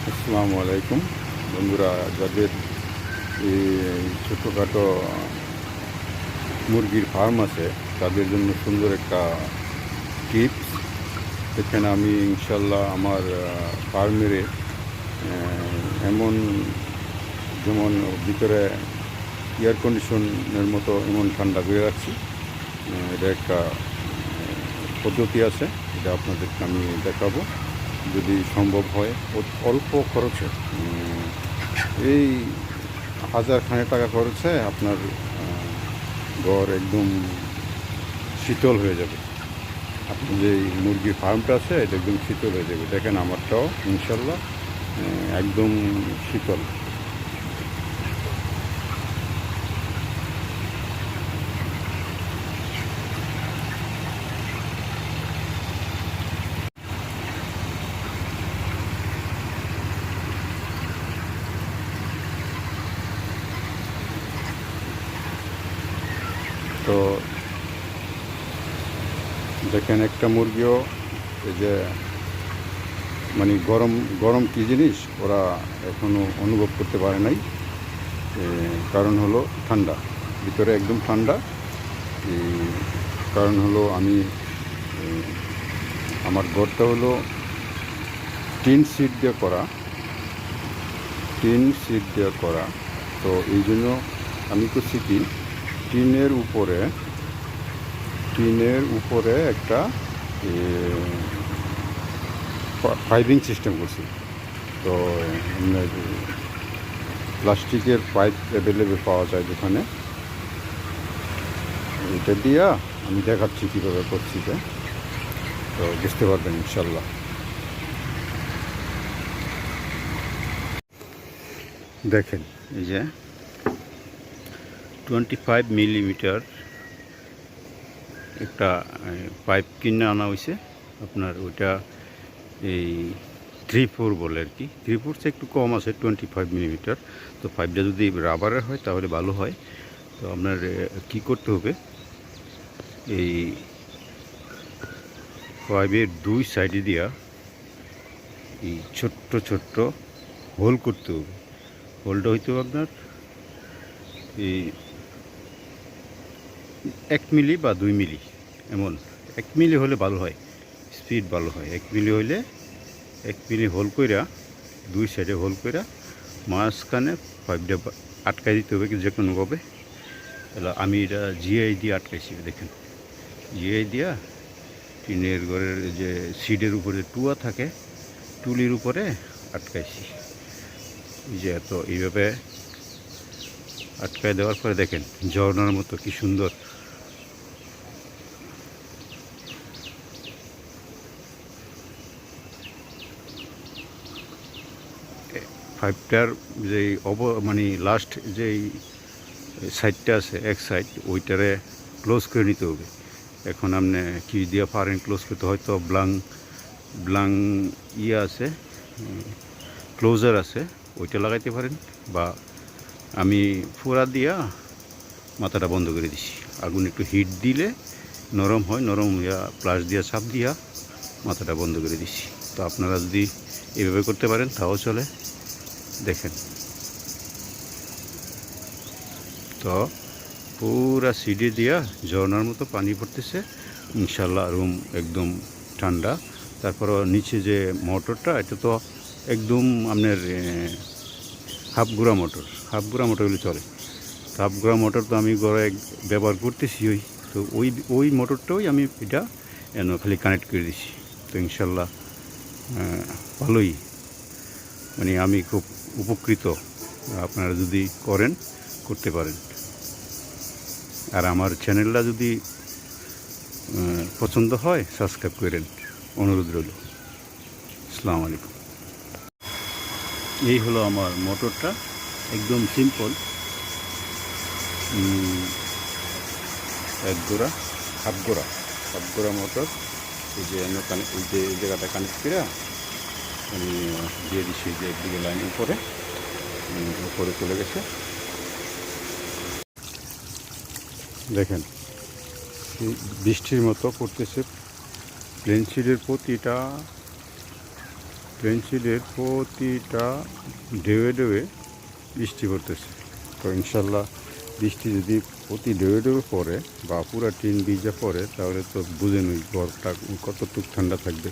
আসসালামু আলাইকুম বন্ধুরা, যাদের এই ছোটোখাটো মুরগির ফার্ম আছে তাদের জন্য সুন্দর একটা টিপস। এখানে আমি ইনশাল্লাহ আমার ফার্মের এমন, যেমন ভিতরে এয়ার কন্ডিশনের মতো এমন ঠান্ডা করে রাখছি। এটা একটা পদ্ধতি আছে, এটা আপনাদেরকে আমি দেখাবো যদি সম্ভব হয়। অল্প খরচে, এই হাজারখানেক টাকা খরচে আপনার ঘর একদম শীতল হয়ে যাবে। আপনি যে মুরগির ফার্মটা আছে এটা একদম শীতল হয়ে যাবে। দেখেন আমারটাও ইনশাল্লাহ একদম শীতল। তো দেখেন একটা মুরগিও এই যে মানে গরম গরম কী জিনিস ওরা এখনও অনুভব করতে পারে নাই। কারণ হলো ঠান্ডা, ভিতরে একদম ঠান্ডা। কারণ হলো আমি আমার ঘরটা হলো টিন শিট দিয়ে করা। তো এই জন্য আমি করছি কি, টিনের উপরে একটা পাইপিং সিস্টেম করছি। তো প্লাস্টিকের পাইপ অ্যাভেলেবেল পাওয়া যায় দোকানে। এটা দিয়া আমি দেখাচ্ছি কীভাবে করছি, তো বুঝতে পারবেন ইনশাল্লাহ। দেখেন এই যে 25 মিলিমিটার একটা পাইপ কিনে আনা হয়েছে আপনার। ওইটা এই 3-4 বলে আর কি, 3-4 চেয়ে একটু কম আছে, 25 মিলিমিটার। তো পাইপটা যদি রাবারের হয় তাহলে ভালো হয়। তো আপনার কি করতে হবে, এই পাইপের দুই সাইডে দিয়া এই ছোট্ট ছোট্ট হোল করতে হবে। হোলটা হইতে হবে আপনার এই 1 মিলি বা 2 মিলি, এমন 1 মিলি হলে ভালো হয়, স্পিড ভালো হয়। 1 মিলি হইলে 1 মিলি হোল কইরা, দুই সাইডে হোল কইরা মাঝখানে পাইপটা আটকাই দিতে হবে যে কোনোভাবে। তাহলে আমি এটা জিআই দিয়ে আটকাইছি। দেখেন জিআই দিয়া টিনের ঘরের যে সিডের উপরে টুয়া থাকে, টুলির উপরে আটকাইছি। এই যে এত এইভাবে আটকায় দেওয়ার পরে দেখেন ঝর্ণার মতো কি সুন্দর পাইপটার যে মানে লাস্ট যেই সাইডটা আছে, এক সাইড ওইটারে ক্লোজ করে নিতে হবে। এখন আপনি কি দিয়ে পারেন ক্লোজ করতে, হয়তো ব্লাং ইয়ে আছে, ক্লোজার আছে, ওইটা লাগাইতে পারেন। বা আমি ফোড়া দিয়া মাথাটা বন্ধ করে দিছি। আগুন একটু হিট দিলে নরম হয়, নরম হইয়া প্লাস দিয়া চাপ দিয়া মাথাটা বন্ধ করে দিছি। তো আপনারা যদি এভাবে করতে পারেন তাও চলে। দেখেন তো পুরা সিডি দিয়া ঝর্নার মতো পানি পড়তেছে ইনশাল্লাহ, রুম একদম ঠান্ডা। তারপর নিচে যে মোটরটা, এটা তো একদম আপনার হাফ গুঁড়া মোটর হলে চলে। হাফ গুঁড়া মোটর তো আমি ঘরে ব্যবহার করতেছি। তো ওই মোটরটাই আমি এটা খালি কানেক্ট করে দিছি। তো ইনশাল্লাহ ভালোই, মানে আমি খুব উপকৃত। আপনারা যদি করতে পারেন। আর আমার চ্যানেলটা যদি পছন্দ হয় সাবস্ক্রাইব করেন, অনুরোধ রইল। আসসালামু আলাইকুম। এই হলো আমার মোটরটা, একদম সিম্পল, হাফ গোড়া মোটর। এই যে এই যে জায়গাটা কানেক্ট করে আমি দিয়ে দিচ্ছি, যে একদিকে লাইন উপরে চলে গেছে। দেখেন বৃষ্টির মতো পড়তেছে। প্লেন শিটের প্রতিটা প্লেনশিটের প্রতিটা ঢেউয়ে ঢেউয়ে বৃষ্টি পড়তেছে। তো ইনশাল্লাহ বৃষ্টি যদি প্রতি ঢেউয়ে ঢেউয়ে পড়ে বা পুরা টিন ভিজা পড়ে, তাহলে তো বুঝে নই ঘরটা কতটুকু ঠান্ডা থাকবে।